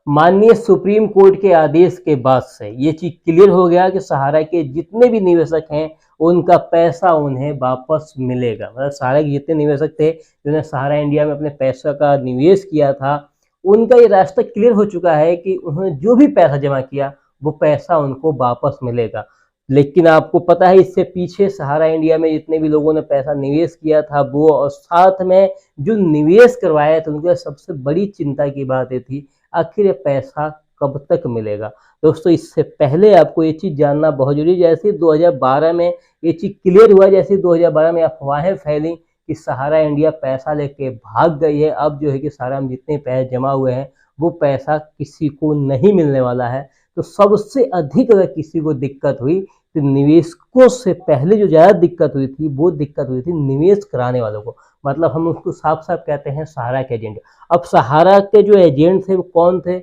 माननीय supreme court के आदेश के बाद से ये चीज क्लियर हो गया कि सहारा के जितने भी निवेशक हैं उनका पैसा उन्हें वापस मिलेगा। मतलब सहारा के जितने निवेशक थे जिन्होंने सहारा इंडिया में अपने पैसा का निवेश किया था, उनका ये रास्ता क्लियर हो चुका है कि उन्होंने जो भी पैसा जमा किया वो पैसा उनको वापस मिलेगा। लेकिन आपको पता है इससे पीछे सहारा इंडिया में जितने भी लोगों ने पैसा निवेश किया था वो, और साथ में जो निवेश करवाया था, उनके सबसे बड़ी चिंता की बात ये थी आखिर ये पैसा कब तक मिलेगा। दोस्तों इससे पहले आपको ये चीज़ जानना बहुत जरूरी है। जैसे 2012 में ये चीज़ क्लियर हुआ, जैसे 2012 में अफवाहें फैली कि सहारा इंडिया पैसा लेके भाग गई है, अब जो है कि सहारा में जितने पैसे जमा हुए हैं वो पैसा किसी को नहीं मिलने वाला है। तो सबसे अधिक अगर किसी को दिक्कत हुई तो निवेशकों से पहले जो ज़्यादा दिक्कत हुई थी वो दिक्कत हुई थी निवेश कराने वालों को। मतलब हम उसको साफ साफ कहते हैं सहारा के एजेंट। अब सहारा के जो एजेंट थे वो कौन थे?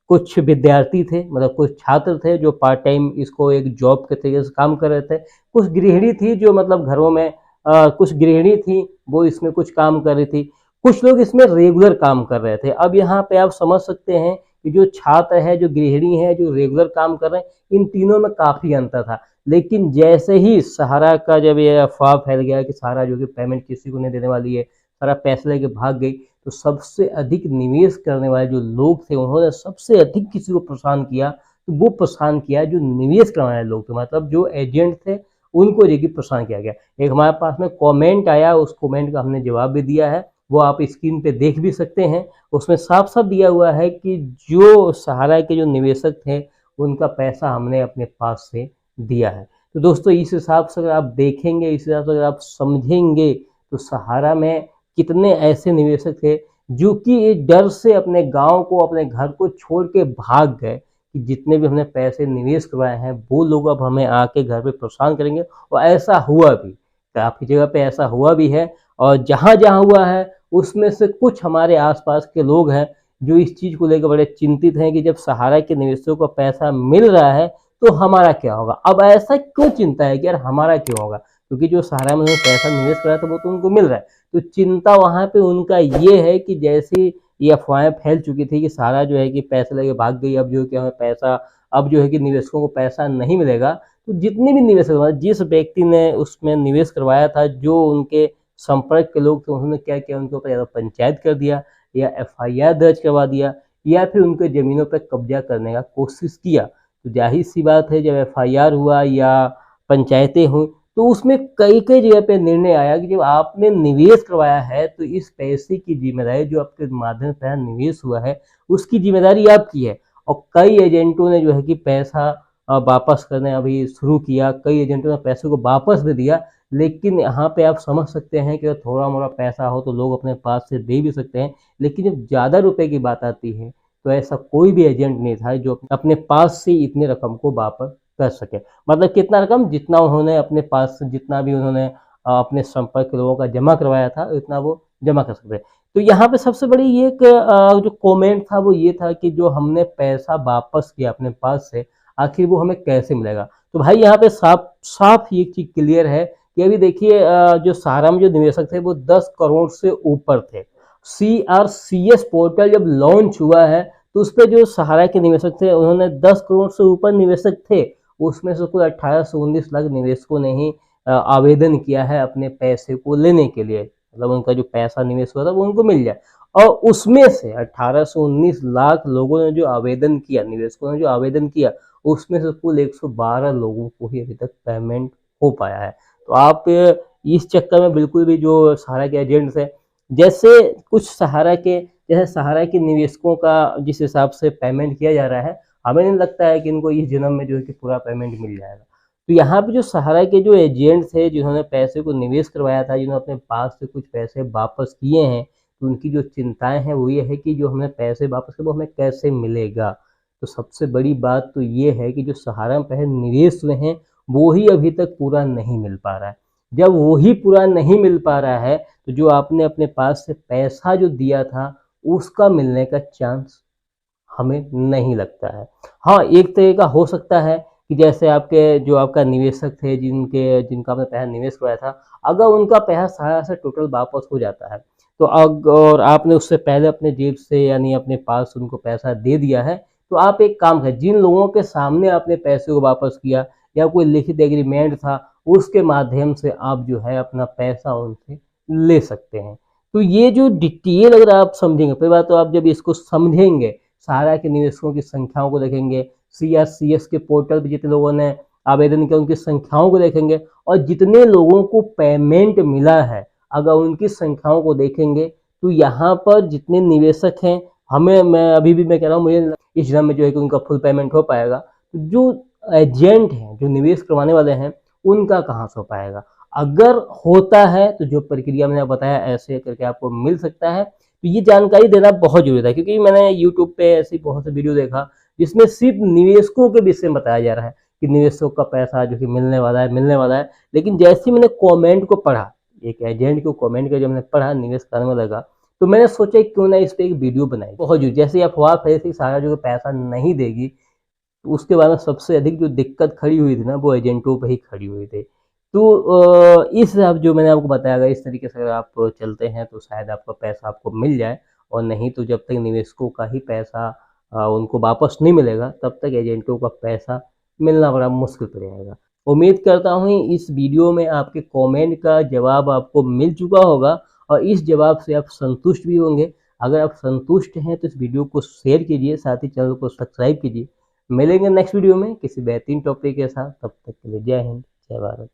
कुछ विद्यार्थी थे, मतलब कुछ छात्र थे जो पार्ट टाइम इसको एक जॉब के तरीके से काम कर रहे थे। कुछ गृहिणी थी जो मतलब घरों में कुछ गृहिणी थी वो इसमें कुछ काम कर रही थी। कुछ लोग इसमें रेगुलर काम कर रहे थे। अब यहाँ पे आप समझ सकते हैं कि जो छात्र है, जो गृहिणी है, जो रेगुलर काम कर रहे हैं, इन तीनों में काफ़ी अंतर था। लेकिन जैसे ही सहारा का जब ये अफवाह फैल गया कि सहारा जो कि पेमेंट किसी को नहीं देने वाली है, सारा पैसे लेके भाग गई, तो सबसे अधिक निवेश करने वाले जो लोग थे उन्होंने सबसे अधिक किसी को परेशान किया। तो वो परेशान किया जो निवेश करने वाले लोग थे, मतलब जो एजेंट थे उनको जो कि परेशान किया गया। एक हमारे पास में कमेंट आया, उस कमेंट का हमने जवाब भी दिया है, वो आप स्क्रीन पे देख भी सकते हैं। उसमें साफ साफ दिया हुआ है कि जो सहारा के जो निवेशक थे उनका पैसा हमने अपने पास से दिया है। तो दोस्तों इस हिसाब से अगर आप देखेंगे, इस हिसाब से अगर आप समझेंगे तो सहारा में कितने ऐसे निवेशक थे जो कि डर से अपने गांव को, अपने घर को छोड़ के भाग गए कि जितने भी हमने पैसे निवेश करवाए हैं वो लोग अब हमें आके घर पे परेशान करेंगे। और ऐसा हुआ भी, काफ़ी जगह पे ऐसा हुआ भी है। और जहाँ जहाँ हुआ है उसमें से कुछ हमारे आसपास के लोग हैं जो इस चीज़ को लेकर बड़े चिंतित हैं कि जब सहारा के निवेशकों को पैसा मिल रहा है तो हमारा क्या होगा। अब ऐसा क्यों चिंता है कि यार हमारा क्यों होगा, क्योंकि जो सहारा में पैसा निवेश करा था वो तो उनको मिल रहा है। तो चिंता वहाँ पे उनका ये है कि जैसे ये अफवाहें फैल चुकी थी कि सहारा जो है कि पैसे लेके भाग गई, अब जो है कि हमें पैसा, अब जो है कि निवेशकों को पैसा नहीं मिलेगा। तो जितने भी निवेशक, जिस व्यक्ति ने उसमें निवेश करवाया था, जो उनके संपर्क के लोग थे, उन्होंने क्या किया, उनके ऊपर या तो पंचायत कर दिया या एफआईआर दर्ज करवा दिया या फिर उनके ज़मीनों पर कब्जा करने का कोशिश किया। तो जाहिर सी बात है जब एफआईआर हुआ या पंचायतें हुई तो उसमें कई कई जगह पे निर्णय आया कि जब आपने निवेश करवाया है तो इस पैसे की जिम्मेदारी जो आपके माध्यम से निवेश हुआ है उसकी जिम्मेदारी आपकी है। और कई एजेंटों ने जो है कि पैसा वापस करने अभी शुरू किया, कई एजेंटों ने पैसे को वापस भी दिया। लेकिन यहाँ पे आप समझ सकते हैं कि थोड़ा मोड़ा पैसा हो तो लोग अपने पास से दे भी सकते हैं, लेकिन जब ज़्यादा रुपए की बात आती है तो ऐसा कोई भी एजेंट नहीं था जो अपने पास से इतनी रकम को वापस कर सके। मतलब कितना रकम, जितना उन्होंने अपने पास से, जितना भी उन्होंने अपने संपर्क के लोगों का जमा करवाया था उतना वो जमा कर सकते। तो यहाँ पे सबसे बड़ी ये जो कमेंट था वो ये था कि जो हमने पैसा वापस किया अपने पास से, आखिर वो हमें कैसे मिलेगा। तो भाई यहाँ पे साफ साफ ये चीज़ क्लियर है कि अभी देखिए जो सहारा में जो निवेशक थे वो 10 करोड़ से ऊपर थे। CRCS पोर्टल जब लॉन्च हुआ है तो उस पर जो सहारा के निवेशक थे उन्होंने 10 करोड़ से ऊपर निवेशक थे, उसमें से कुल 18 से 19 लाख निवेशकों ने ही आवेदन किया है अपने पैसे को लेने के लिए। मतलब उनका जो पैसा निवेश हुआ था वो उनको मिल जाए। और उसमें से 18 से 19 लाख लोगों ने जो आवेदन किया, निवेशकों ने जो आवेदन किया, उसमें से कुल 112 लोगों को ही अभी तक पेमेंट हो पाया है। तो आप इस चक्कर में बिल्कुल भी जो सहारा के एजेंट्स हैं, जैसे कुछ सहारा के, जैसे सहारा के निवेशकों का जिस हिसाब से पेमेंट किया जा रहा है, हमें नहीं लगता है कि इनको इस जन्म में जो है कि पूरा पेमेंट मिल जाएगा। तो यहाँ पे जो सहारा के जो एजेंट थे जिन्होंने पैसे को निवेश करवाया था, जिन्होंने अपने पास से कुछ पैसे वापस किए हैं, तो उनकी जो चिंताएं हैं वो ये है कि जो हमें पैसे वापस किए वो हमें कैसे मिलेगा। तो सबसे बड़ी बात तो ये है कि जो सहारा में पैसे निवेश हुए हैं वो ही अभी तक पूरा नहीं मिल पा रहा है। जब वो ही पूरा नहीं मिल पा रहा है तो जो आपने अपने पास से पैसा जो दिया था उसका मिलने का चांस हमें नहीं लगता है। हाँ, एक तरीका हो सकता है कि जैसे आपके जो आपका निवेशक थे जिनका आपने पैसा निवेश कराया था, अगर उनका पैसा सारा से टोटल वापस हो जाता है, तो और आपने उससे पहले अपने जेब से यानी अपने पास उनको पैसा दे दिया है, तो आप एक काम करें, जिन लोगों के सामने आपने पैसे को वापस किया या कोई लिखित एग्रीमेंट था, उसके माध्यम से आप जो है अपना पैसा उनसे ले सकते हैं। तो ये जो डिटेल अगर आप समझेंगे, पहली बात तो आप जब इसको समझेंगे, सहारा के निवेशकों की संख्याओं को देखेंगे, सीएस के पोर्टल पर जितने लोगों ने आवेदन किया उनकी संख्याओं को देखेंगे, और जितने लोगों को पेमेंट मिला है अगर उनकी संख्याओं को देखेंगे, तो यहाँ पर जितने निवेशक हैं, मैं अभी भी मैं कह रहा हूँ, मुझे इस जन्म में जो है कि उनका फुल पेमेंट हो पाएगा। तो जो एजेंट हैं, जो निवेश करवाने वाले हैं, उनका कहाँ से हो पाएगा। अगर होता है तो जो प्रक्रिया मैंने बताया ऐसे करके आपको मिल सकता है। तो ये जानकारी देना बहुत जरूरी है, क्योंकि मैंने यूट्यूब पे ऐसी बहुत से वीडियो देखा जिसमें सिर्फ निवेशकों के विषय में बताया जा रहा है कि निवेशकों का पैसा जो कि मिलने वाला है। लेकिन जैसे मैंने कमेंट को पढ़ा, एक एजेंट को कमेंट का जब मैंने पढ़ा निवेश करने में लगा, तो मैंने सोचा क्यों ना इस पर एक वीडियो बनाई। बहुत जरूरी, जैसे अफवाह फैली थी सारा जो पैसा नहीं देगी, तो उसके बाद में सबसे अधिक जो दिक्कत खड़ी हुई थी ना, वो एजेंटों पर ही खड़ी हुई थी। तो इस अब जो मैंने आपको बताया गया, इस तरीके से अगर आप चलते हैं तो शायद आपका पैसा आपको मिल जाए, और नहीं तो जब तक निवेशकों का ही पैसा उनको वापस नहीं मिलेगा, तब तक एजेंटों का पैसा मिलना बड़ा मुश्किल पड़ जाएगा। उम्मीद करता हूँ इस वीडियो में आपके कमेंट का जवाब आपको मिल चुका होगा, और इस जवाब से आप संतुष्ट भी होंगे। अगर आप संतुष्ट हैं तो इस वीडियो को शेयर कीजिए, साथ ही चैनल को सब्सक्राइब कीजिए। मिलेंगे नेक्स्ट वीडियो में किसी बेहतरीन टॉपिक के साथ, तब तक के लिए जय हिंद, जय भारत।